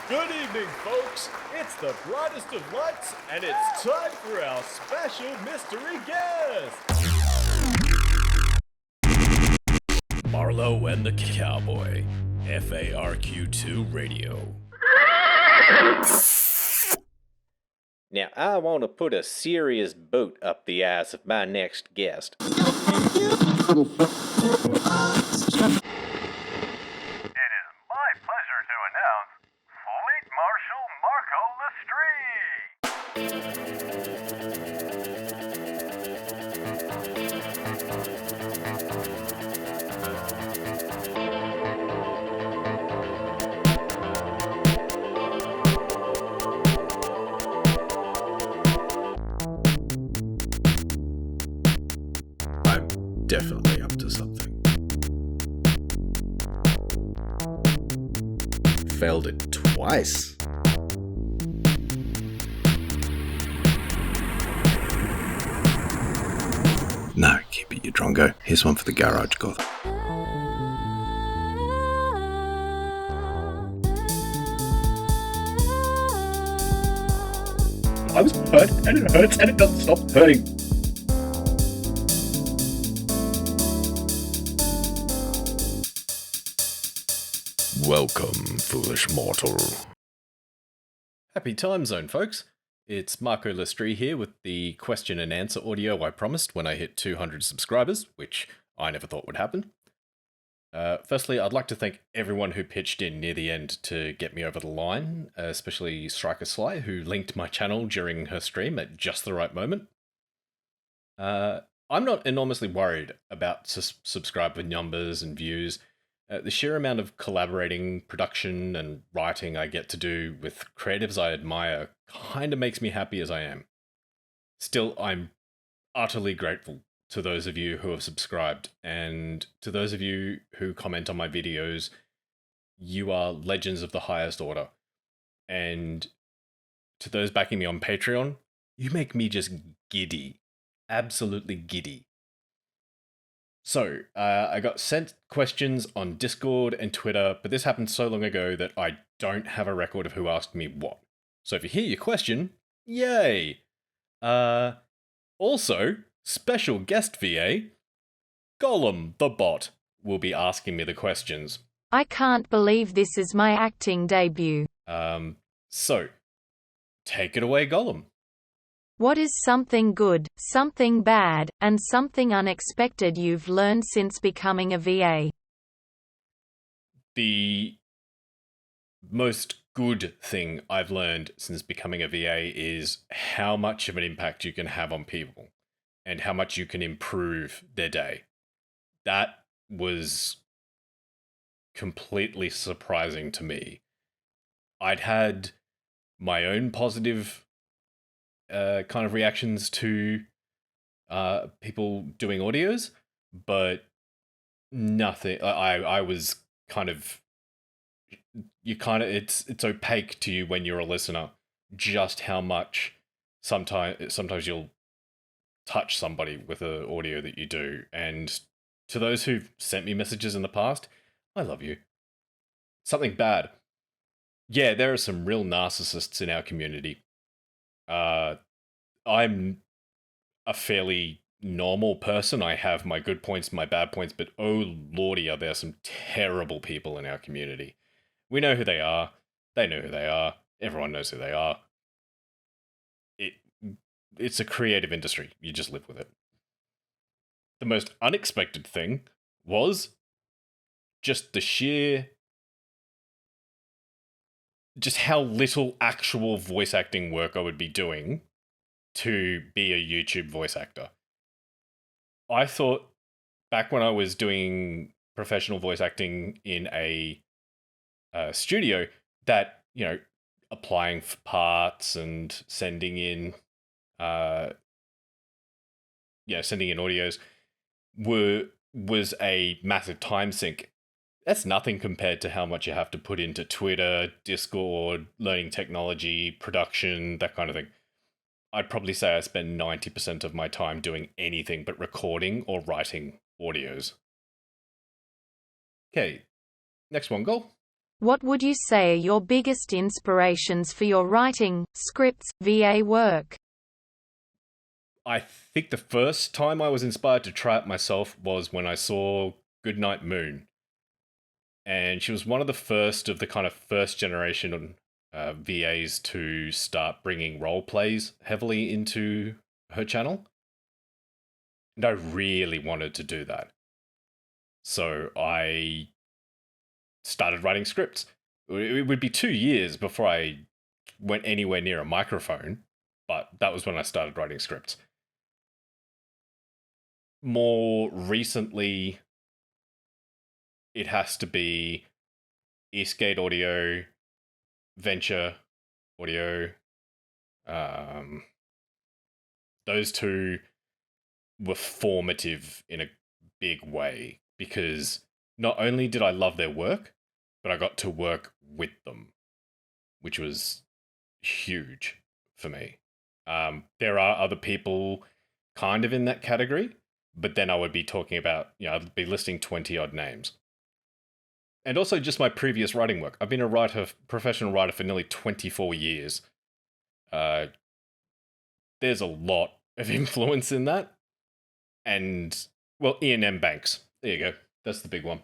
Good evening, folks. It's the brightest of lights, and it's time for our special mystery guest. Marlowe and the Cowboy, FARQ2 Radio. Now, I want to put a serious boot up the ass of my next guest. It is my pleasure to announce Fleet Marshal Marco I'm definitely up to something. Failed it twice. No, keep it, you drongo. Here's one for the garage goth. I was hurt, and it hurts, and it doesn't stop hurting. Welcome, foolish mortal. Happy time zone, folks. It's Marco Lustri here with the question and answer audio I promised when I hit 200 subscribers, which I never thought would happen. Firstly, I'd like to thank everyone who pitched in near the end to get me over the line, especially Striker Sly, who linked my channel during her stream at just the right moment. I'm not enormously worried about subscriber numbers and views. The sheer amount of collaborating, production, and writing I get to do with creatives I admire kind of makes me happy as I am. Still, I'm utterly grateful to those of you who have subscribed, and to those of you who comment on my videos. You are legends of the highest order. And to those backing me on Patreon, you make me just giddy. Absolutely giddy. So, I got sent questions on Discord and Twitter, but this happened so long ago that I don't have a record of who asked me what. So if you hear your question, yay! Also, special guest VA, Golem the Bot, will be asking me the questions. I can't believe this is my acting debut. So, take it away, Golem. What is something good, something bad, and something unexpected you've learned since becoming a VA? The most good thing I've learned since becoming a VA is how much of an impact you can have on people and how much you can improve their day. That was completely surprising to me. I'd had my own positive kind of reactions to people doing audios, but nothing. I was kind of, it's opaque to you when you're a listener just how much sometimes you'll touch somebody with an audio that you do. And to those who've sent me messages in the past, I love you. Something bad. Yeah, there are some real narcissists in our community. I'm a fairly normal person. I have my good points, my bad points, but oh lordy, are there some terrible people in our community. We know who they are. They know who they are. Everyone knows who they are. It's a creative industry. You just live with it. The most unexpected thing was just just how little actual voice acting work I would be doing to be a YouTube voice actor. I thought back when I was doing professional voice acting in a studio that, applying for parts and sending in audios was a massive time sink. That's nothing compared to how much you have to put into Twitter, Discord, learning technology, production, that kind of thing. I'd probably say I spend 90% of my time doing anything but recording or writing audios. Okay, next one, Goal. What would you say are your biggest inspirations for your writing, scripts, VA work? I think the first time I was inspired to try it myself was when I saw Goodnight Moon. And she was one of the first of the kind of first generation VAs to start bringing role plays heavily into her channel. And I really wanted to do that. So I started writing scripts. It would be 2 years before I went anywhere near a microphone, but that was when I started writing scripts. More recently, it has to be Eastgate Audio, Venture Audio. Those two were formative in a big way because not only did I love their work, but I got to work with them, which was huge for me. There are other people kind of in that category, but then I would be talking about, I'd be listing 20 odd names. And also just my previous writing work. I've been a professional writer for nearly 24 years. There's a lot of influence in that. And, well, Ian M. Banks. There you go. That's the big one.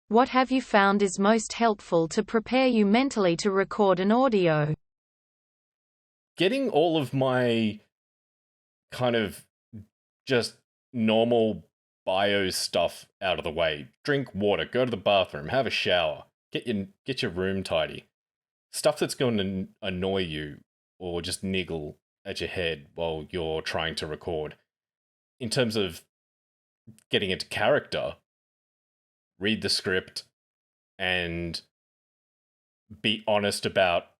What have you found is most helpful to prepare you mentally to record an audio? Getting all of my kind of just normal bio stuff out of the way. Drink water, go to the bathroom, have a shower, get your room tidy. Stuff that's going to annoy you or just niggle at your head while you're trying to record. In terms of getting into character, read the script and be honest about,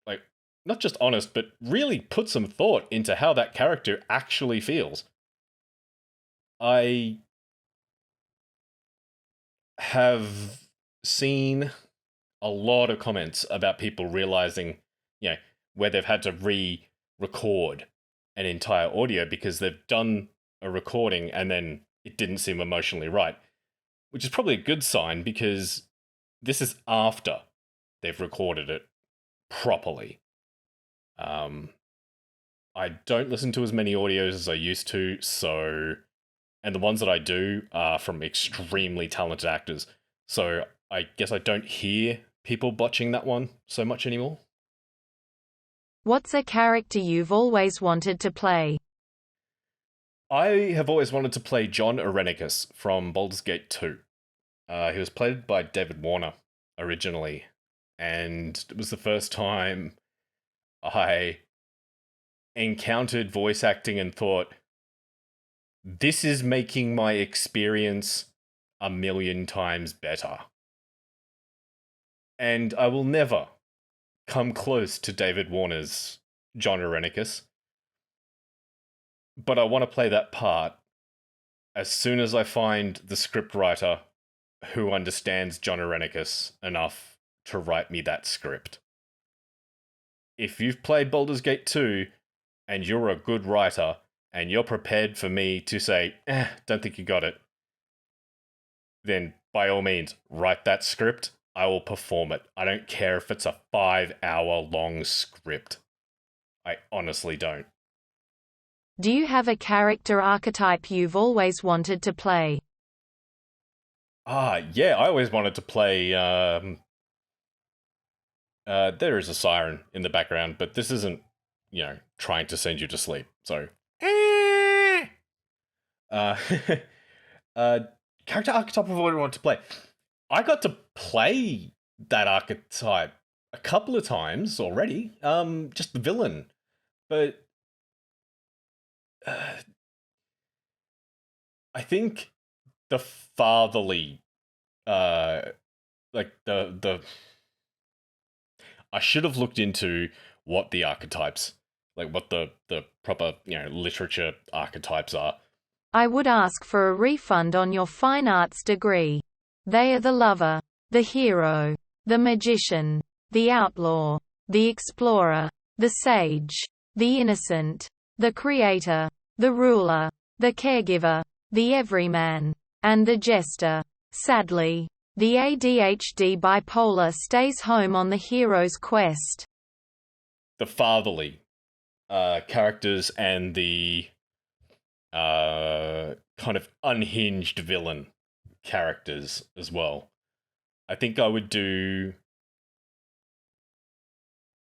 like, not just honest, but really put some thought into how that character actually feels. I have seen a lot of comments about people realizing, where they've had to re-record an entire audio because they've done a recording and then it didn't seem emotionally right, which is probably a good sign because this is after they've recorded it properly. I don't listen to as many audios as I used to, and the ones that I do are from extremely talented actors, so I guess I don't hear people botching that one so much anymore. What's a character you've always wanted to play? I have always wanted to play John Irenicus from Baldur's Gate 2. He was played by David Warner originally, and it was the first time I encountered voice acting and thought, this is making my experience 1,000,000 times better. And I will never come close to David Warner's John Irenicus, but I want to play that part as soon as I find the scriptwriter who understands John Irenicus enough to write me that script. If you've played Baldur's Gate 2 and you're a good writer and you're prepared for me to say, don't think you got it, then by all means, write that script. I will perform it. I don't care if it's a 5-hour-long script. I honestly don't. Do you have a character archetype you've always wanted to play? Yeah, I always wanted to play, there is a siren in the background, but this isn't, trying to send you to sleep, so. Character archetype I've always wanted to play. I got to play that archetype a couple of times already, just the villain, but I think the fatherly, like the I should have looked into what the archetypes, like what the proper, literature archetypes are. I would ask for a refund on your fine arts degree. They are the lover, the hero, the magician, the outlaw, the explorer, the sage, the innocent, the creator, the ruler, the caregiver, the everyman, and the jester. Sadly, The ADHD bipolar stays home on the hero's quest. The fatherly characters and the kind of unhinged villain characters as well. I think I would do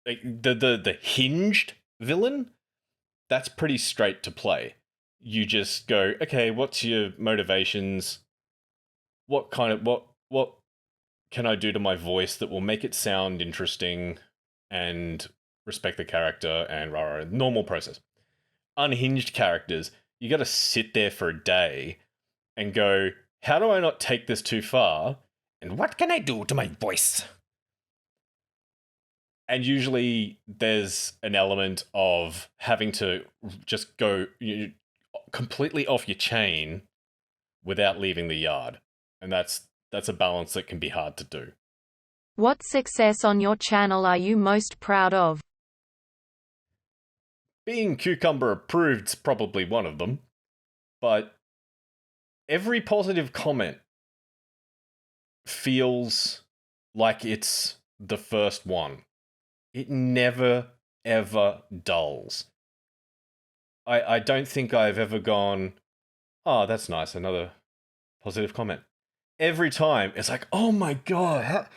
like the hinged villain. That's pretty straight to play. You just go, okay, what's your motivations? What can I do to my voice that will make it sound interesting and respect the character and normal process. Unhinged characters, you got to sit there for a day and go, how do I not take this too far? And what can I do to my voice? And usually there's an element of having to just go completely off your chain without leaving the yard. And that's a balance that can be hard to do. What success on your channel are you most proud of? Being Cucumber approved's probably one of them, but every positive comment feels like it's the first one. It never, ever dulls. I don't think I've ever gone, oh, that's nice, another positive comment. Every time, it's like, oh my god,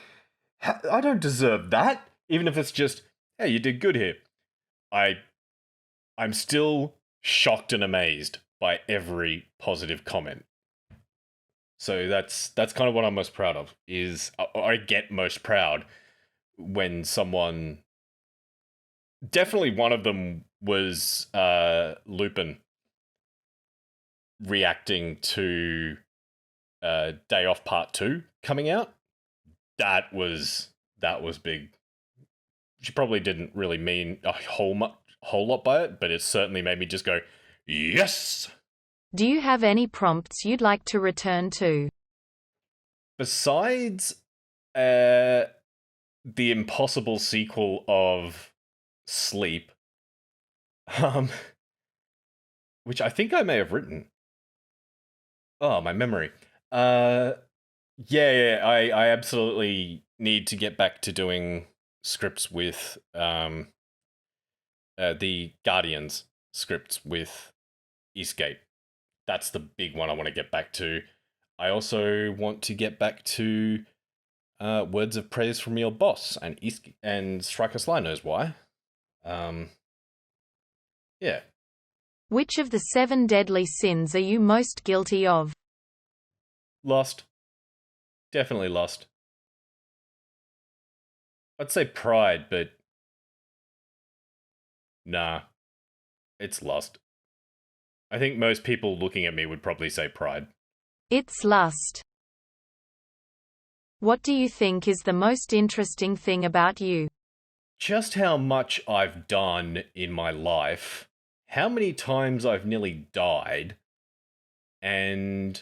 I don't deserve that. Even if it's just, hey, you did good here. I'm still shocked and amazed by every positive comment. So that's kind of what I'm most proud of, is I get most proud when someone... Definitely one of them was Lupin reacting to Day Off Part 2 coming out. That was big. She probably didn't really mean a whole lot by it, but it certainly made me just go, yes! Do you have any prompts you'd like to return to? Besides the impossible sequel of Sleep, which I think I may have written. Oh, my memory. I absolutely need to get back to doing scripts with the Guardians scripts with Escape. That's the big one I want to get back to. I also want to get back to Words of Praise from Your Boss and Striker Sly Knows Why. Yeah. Which of the 7 deadly sins are you most guilty of? Lust. Definitely lust. I'd say pride, but nah. It's lust. I think most people looking at me would probably say pride. It's lust. What do you think is the most interesting thing about you? Just how much I've done in my life, how many times I've nearly died, and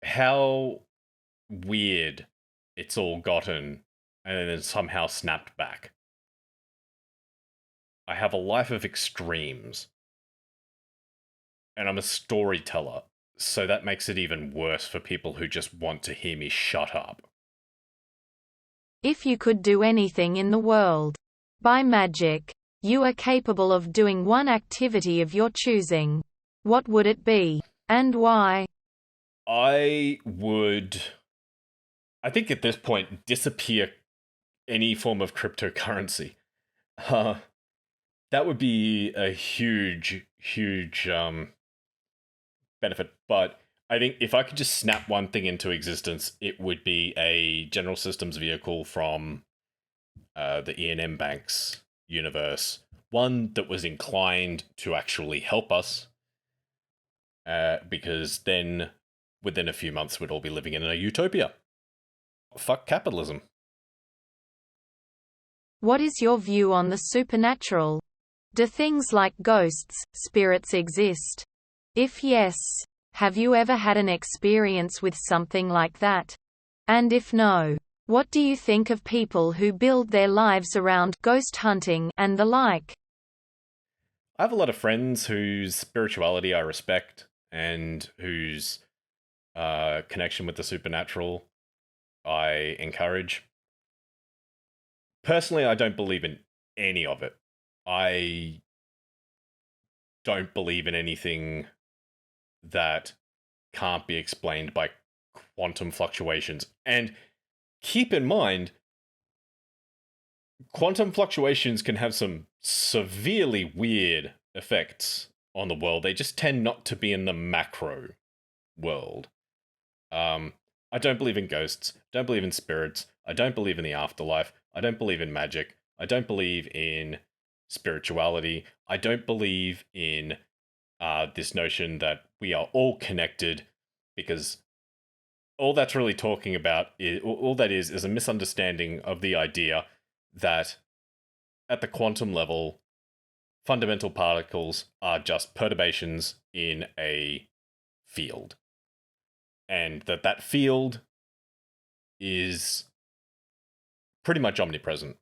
how weird it's all gotten and then somehow snapped back. I have a life of extremes. And I'm a storyteller, so that makes it even worse for people who just want to hear me shut up. If you could do anything in the world, by magic, you are capable of doing one activity of your choosing. What would it be? And why? I think at this point, disappear any form of cryptocurrency. That would be a huge benefit. But I think if I could just snap one thing into existence, it would be a general systems vehicle from the E&M Banks universe. One that was inclined to actually help us, because then within a few months we'd all be living in a utopia. Fuck capitalism. What is your view on the supernatural? Do things like ghosts, spirits exist? If yes, have you ever had an experience with something like that? And if no, what do you think of people who build their lives around ghost hunting and the like? I have a lot of friends whose spirituality I respect and whose connection with the supernatural I encourage. Personally, I don't believe in any of it. I don't believe in anything that can't be explained by quantum fluctuations. And keep in mind, quantum fluctuations can have some severely weird effects on the world. They just tend not to be in the macro world. I don't believe in ghosts. Don't believe in spirits. I don't believe in the afterlife. I don't believe in magic. I don't believe in spirituality. I don't believe in this notion that we are all connected, because all that's really talking about is all that is a misunderstanding of the idea that at the quantum level, fundamental particles are just perturbations in a field. And that field is pretty much omnipresent.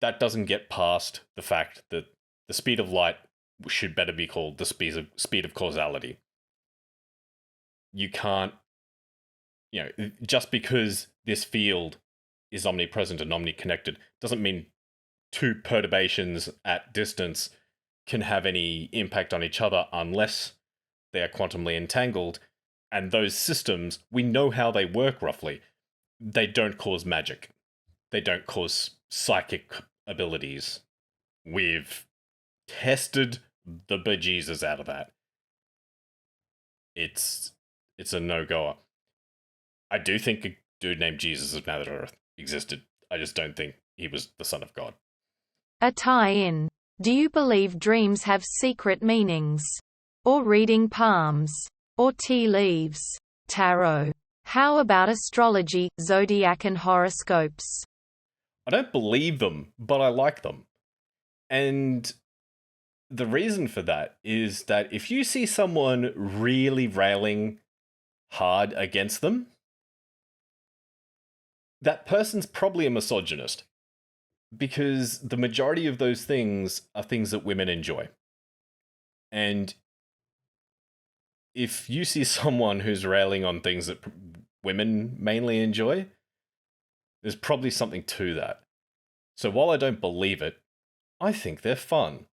That doesn't get past the fact that the speed of light should better be called the speed of causality. You can't, just because this field is omnipresent and omniconnected doesn't mean two perturbations at distance can have any impact on each other unless they are quantumly entangled. And those systems, we know how they work roughly. They don't cause magic. They don't cause psychic abilities. We've tested the bejesus out of that. It's a no-goer. I do think a dude named Jesus of Planet Earth existed. I just don't think he was the son of God. A tie-in. Do you believe dreams have secret meanings? Or reading palms? Or tea leaves? Tarot? How about astrology, zodiac and horoscopes? I don't believe them, but I like them. And the reason for that is that if you see someone really railing hard against them, that person's probably a misogynist, because the majority of those things are things that women enjoy. And if you see someone who's railing on things that women mainly enjoy, there's probably something to that. So while I don't believe it, I think they're fun.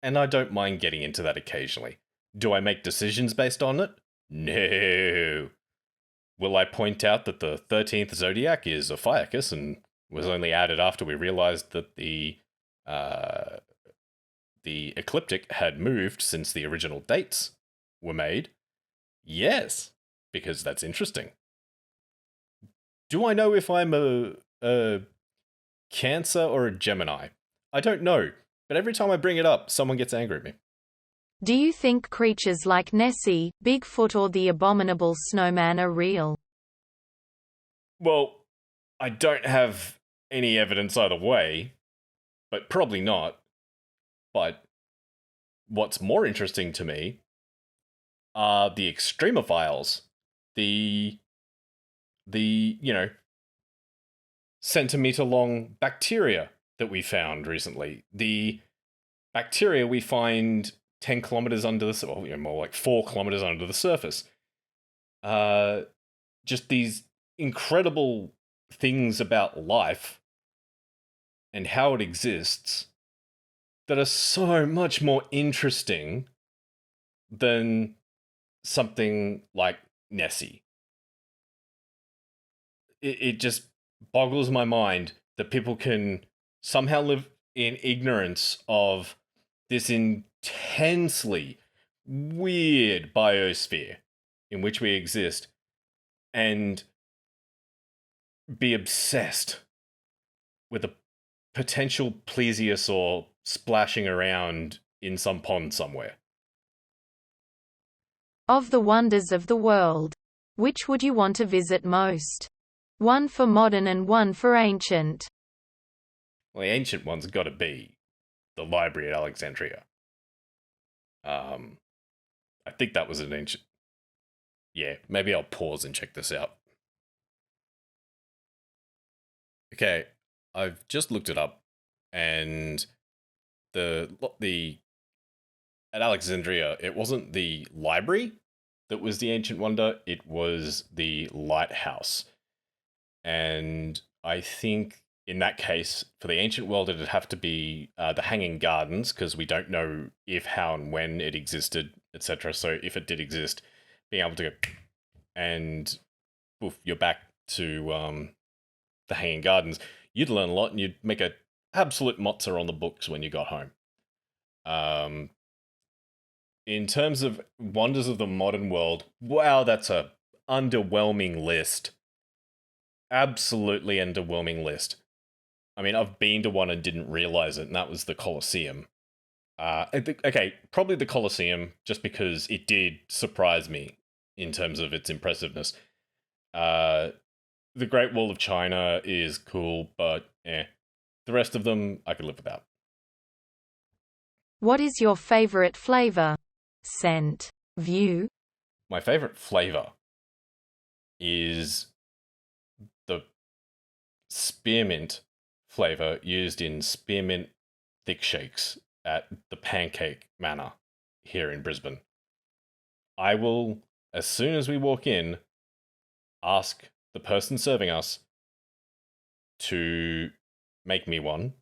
And I don't mind getting into that occasionally. Do I make decisions based on it? No. Will I point out that the 13th zodiac is Ophiuchus and was only added after we realized that the ecliptic had moved since the original dates were made? Yes, because that's interesting. Do I know if I'm a Cancer or a Gemini? I don't know, but every time I bring it up, someone gets angry at me. Do you think creatures like Nessie, Bigfoot or the abominable snowman are real? Well, I don't have any evidence either way, but probably not. But what's more interesting to me are the extremophiles, the centimeter-long bacteria that we found recently. The bacteria we find 10 kilometers under the, well, more like 4 kilometers under the surface. Just these incredible things about life and how it exists that are so much more interesting than something like Nessie. It just boggles my mind that people can somehow live in ignorance of this intensely weird biosphere in which we exist and be obsessed with a potential plesiosaur splashing around in some pond somewhere. Of the wonders of the world, which would you want to visit most? One for modern and one for ancient. Well, the ancient one's got to be the library at Alexandria. I think that was an ancient... Yeah, maybe I'll pause and check this out. Okay, I've just looked it up, and the at Alexandria, it wasn't the library that was the ancient wonder. It was the lighthouse. And I think in that case, for the ancient world, it'd have to be the Hanging Gardens, because we don't know if, how, and when it existed, etc. So if it did exist, being able to go and poof, you're back to the Hanging Gardens, you'd learn a lot and you'd make a absolute mozza on the books when you got home. In terms of wonders of the modern world, wow, that's a underwhelming list. Absolutely underwhelming list. I mean, I've been to one and didn't realize it, and that was the Colosseum. Okay, probably the Colosseum, just because it did surprise me in terms of its impressiveness. The Great Wall of China is cool, but the rest of them I could live without. What is your favorite flavor? Scent. View. My favorite flavor is the spearmint flavor used in spearmint thick shakes at the Pancake Manor here in Brisbane. I will, as soon as we walk in, ask the person serving us to make me one,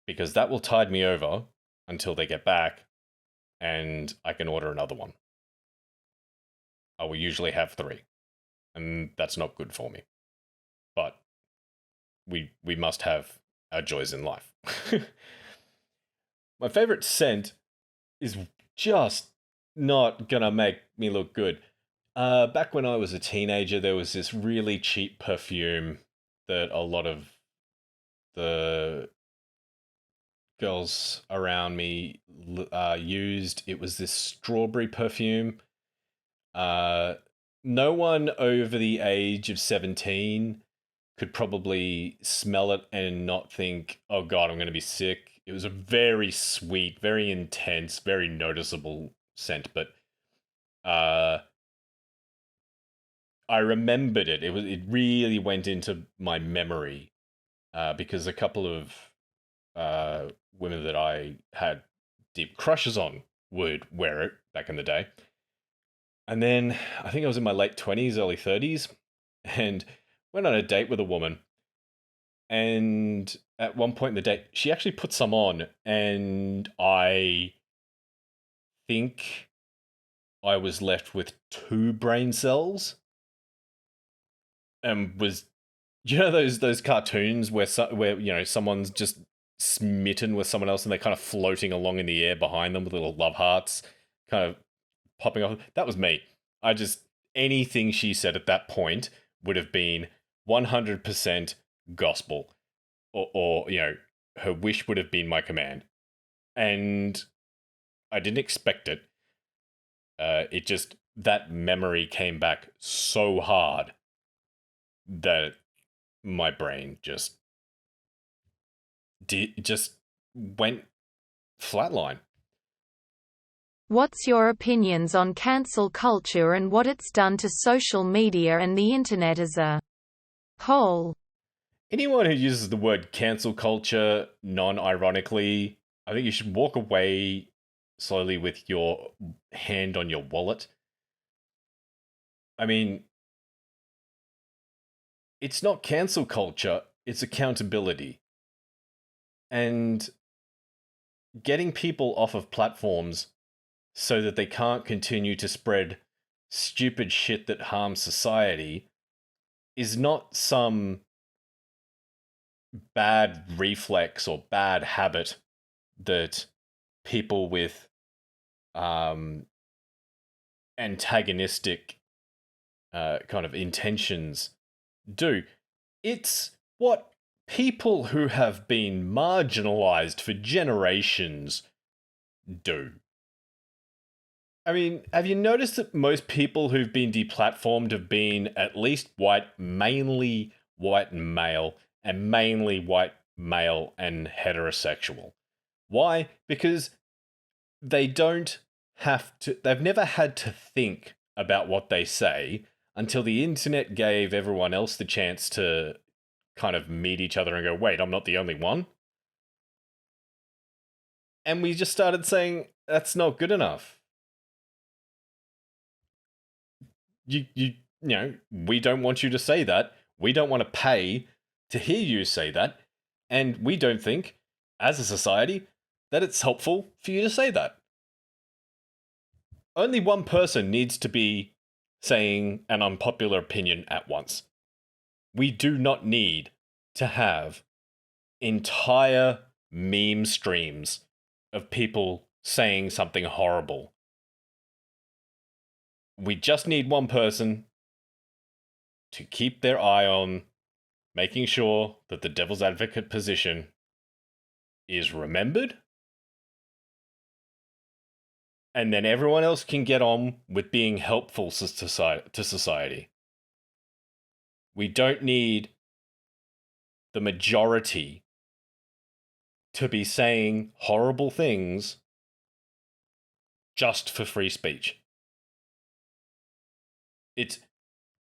because that will tide me over until they get back and I can order another one. I will usually have 3, and that's not good for me. But we must have our joys in life. My favorite scent is just not gonna make me look good. Back when I was a teenager, there was this really cheap perfume that a lot of the girls around me used. It was this strawberry perfume. No one over the age of 17 could probably smell it and not think, oh God, I'm going to be sick. It was a very sweet, very intense, very noticeable scent, but I remembered it. It really went into my memory because a couple of women that I had deep crushes on would wear it back in the day. And then I think I was in my late 20s, early 30s, and went on a date with a woman. And at one point in the date, she actually put some on, and I think I was left with 2 brain cells. And was, you know, those cartoons where you know, someone's just smitten with someone else and they're kind of floating along in the air behind them with little love hearts kind of popping off? That was me. Anything she said at that point would have been 100% gospel, or you know, her wish would have been my command. And I didn't expect it. It just, that memory came back so hard that my brain just went flatline. What's your opinions on cancel culture and what it's done to social media and the internet as a whole? Anyone who uses the word cancel culture non-ironically, I think you should walk away slowly with your hand on your wallet. I mean, it's not cancel culture, it's accountability. And getting people off of platforms so that they can't continue to spread stupid shit that harms society is not some bad reflex or bad habit that people with antagonistic kind of intentions do. It's what people who have been marginalized for generations do. I mean, have you noticed that most people who've been deplatformed have been at least white, mainly white and male, and mainly white, male, and heterosexual? Why? Because they've never had to think about what they say until the internet gave everyone else the chance to kind of meet each other and go, wait, I'm not the only one. And we just started saying, that's not good enough. you know, we don't want you to say that. We don't want to pay to hear you say that. And we don't think, as a society, that it's helpful for you to say that. Only one person needs to be saying an unpopular opinion at once. We do not need to have entire meme streams of people saying something horrible. We just need one person to keep their eye on making sure that the devil's advocate position is remembered, and then everyone else can get on with being helpful to society. We don't need the majority to be saying horrible things just for free speech. It's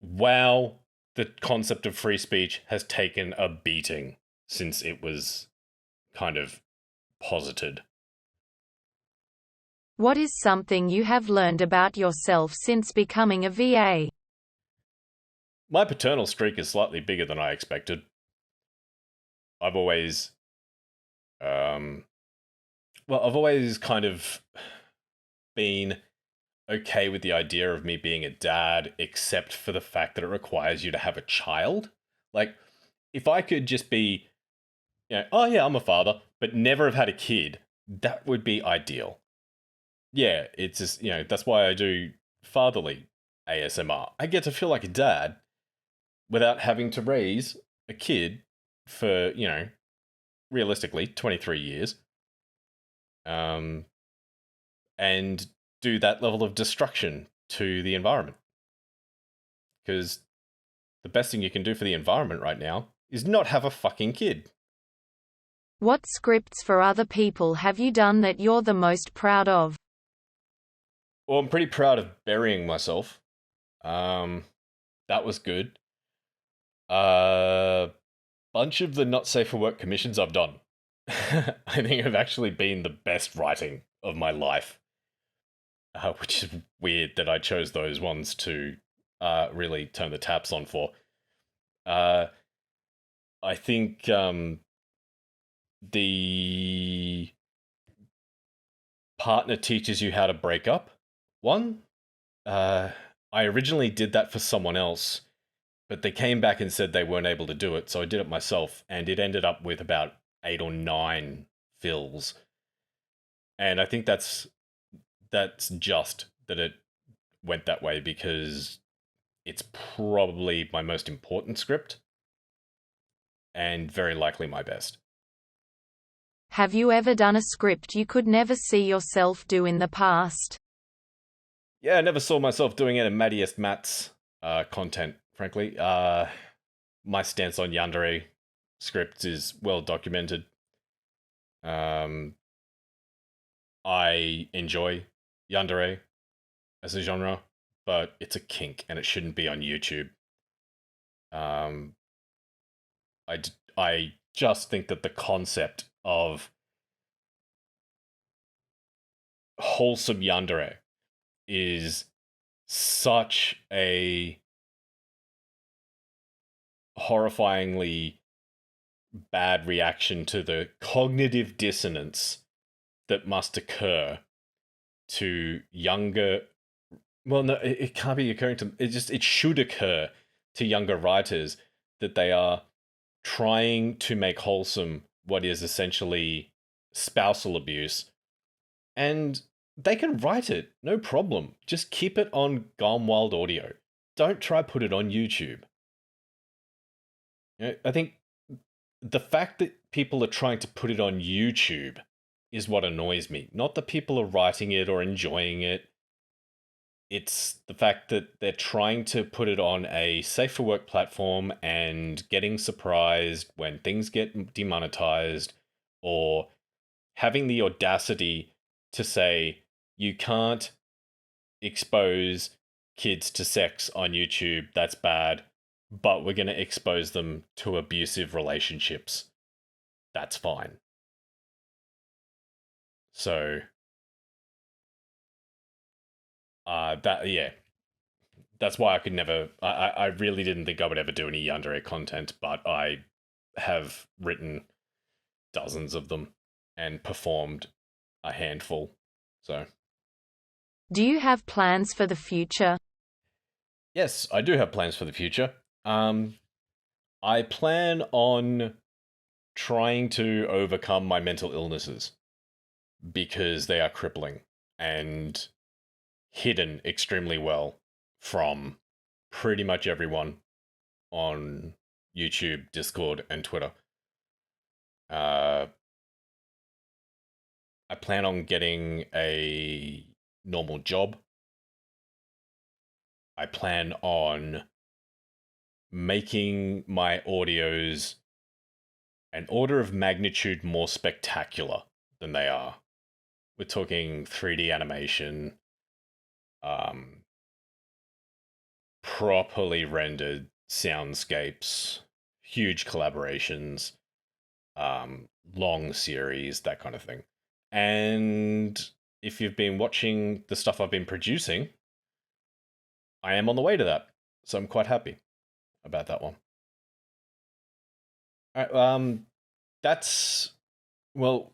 wow, the concept of free speech has taken a beating since it was kind of posited. What is something you have learned about yourself since becoming a VA? My paternal streak is slightly bigger than I expected. I've always, I've always kind of been okay with the idea of me being a dad, except for the fact that it requires you to have a child. Like, if I could just be, oh yeah, I'm a father, but never have had a kid, that would be ideal. Yeah, it's just, that's why I do fatherly ASMR. I get to feel like a dad without having to raise a kid for, realistically, 23 years. And do that level of destruction to the environment. Because the best thing you can do for the environment right now is not have a fucking kid. What scripts for other people have you done that you're the most proud of? Well, I'm pretty proud of burying myself. That was good. Bunch of the not safe for work commissions I've done, I think have actually been the best writing of my life. Which is weird that I chose those ones to really turn the taps on for. I think the partner teaches you how to break up one. I originally did that for someone else, but they came back and said they weren't able to do it, so I did it myself, and it ended up with about 8 or 9 fills. And I think that's just that it went that way because it's probably my most important script and very likely my best. Have you ever done a script you could never see yourself do in the past? Yeah, I never saw myself doing any Mattiest Matt's content, frankly. My stance on yandere scripts is well documented. I enjoy yandere as a genre, but it's a kink and it shouldn't be on YouTube. I just think that the concept of wholesome yandere is such a horrifyingly bad reaction to the cognitive dissonance that must occur to younger, well, no, it can't be occurring to, it should occur to younger writers that they are trying to make wholesome what is essentially spousal abuse, and they can write it, no problem. Just keep it on Gone Wild Audio. Don't try put it on YouTube. I think the fact that people are trying to put it on YouTube is what annoys me. Not that people are writing it or enjoying it. It's the fact that they're trying to put it on a safe for work platform and getting surprised when things get demonetized, or having the audacity to say you can't expose kids to sex on YouTube, that's bad, but we're going to expose them to abusive relationships. That's fine. So, that's that's why I could never. I really didn't think I would ever do any yandere content, but I have written dozens of them and performed a handful. So, Do you have plans for the future? yes, I do have plans for the future. I plan on trying to overcome my mental illnesses because they are crippling and hidden extremely well from pretty much everyone on YouTube, Discord, and Twitter. I plan on getting a normal job. I plan on making my audios an order of magnitude more spectacular than they are. We're talking 3D animation, properly rendered soundscapes, huge collaborations, long series, that kind of thing. And if you've been watching the stuff I've been producing, I am on the way to that. So I'm quite happy about that one. All right, that's, well,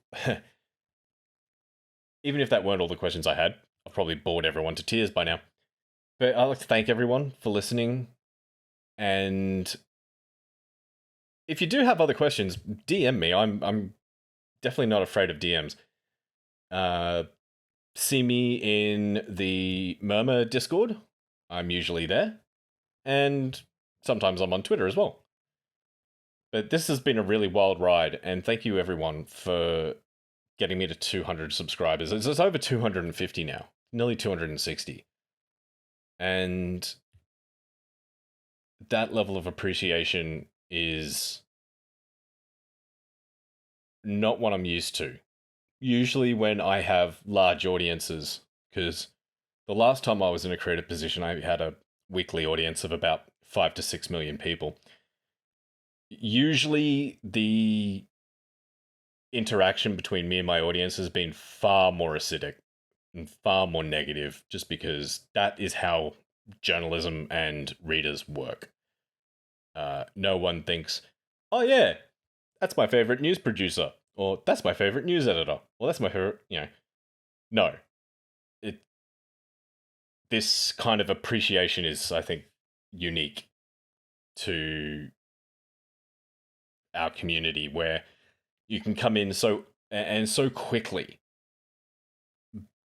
even if that weren't all the questions I had, I've probably bored everyone to tears by now. But I'd like to thank everyone for listening. And if you do have other questions, DM me. I'm definitely not afraid of DMs. See me in the Murmur Discord. I'm usually there. And sometimes I'm on Twitter as well. But this has been a really wild ride, and thank you everyone for getting me to 200 subscribers. It's over 250 now, nearly 260. And that level of appreciation is not what I'm used to. Usually when I have large audiences, because the last time I was in a creative position, I had a weekly audience of about 5 to 6 million people. Usually the interaction between me and my audience has been far more acidic and far more negative, just because that is how journalism and readers work. No one thinks, oh yeah, that's my favorite news producer, or that's my favorite news editor, or that's my favorite, No. This kind of appreciation is, I think, unique to our community, where you can come in so quickly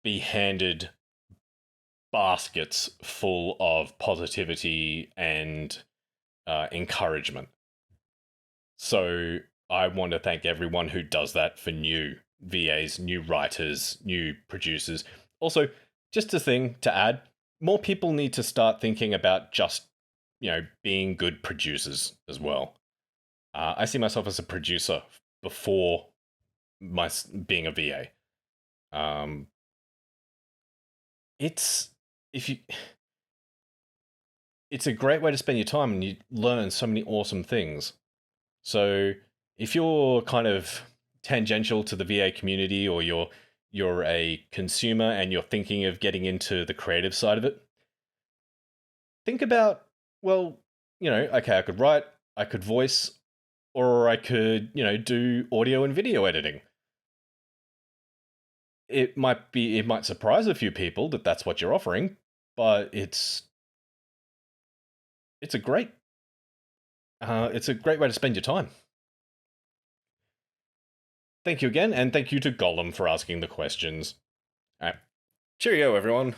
be handed baskets full of positivity and encouragement. So I want to thank everyone who does that for new VAs, new writers, new producers. Also, just a thing to add, more people need to start thinking about just, being good producers as well. I see myself as a producer before being a VA. It's a great way to spend your time, and you learn so many awesome things. So if you're kind of tangential to the VA community, or you're a consumer and you're thinking of getting into the creative side of it, think about, well, okay, I could write, I could voice, or I could, do audio and video editing. It might surprise a few people that that's what you're offering, but it's a great way to spend your time. Thank you again, and thank you to Golem for asking the questions. All right. Cheerio, everyone.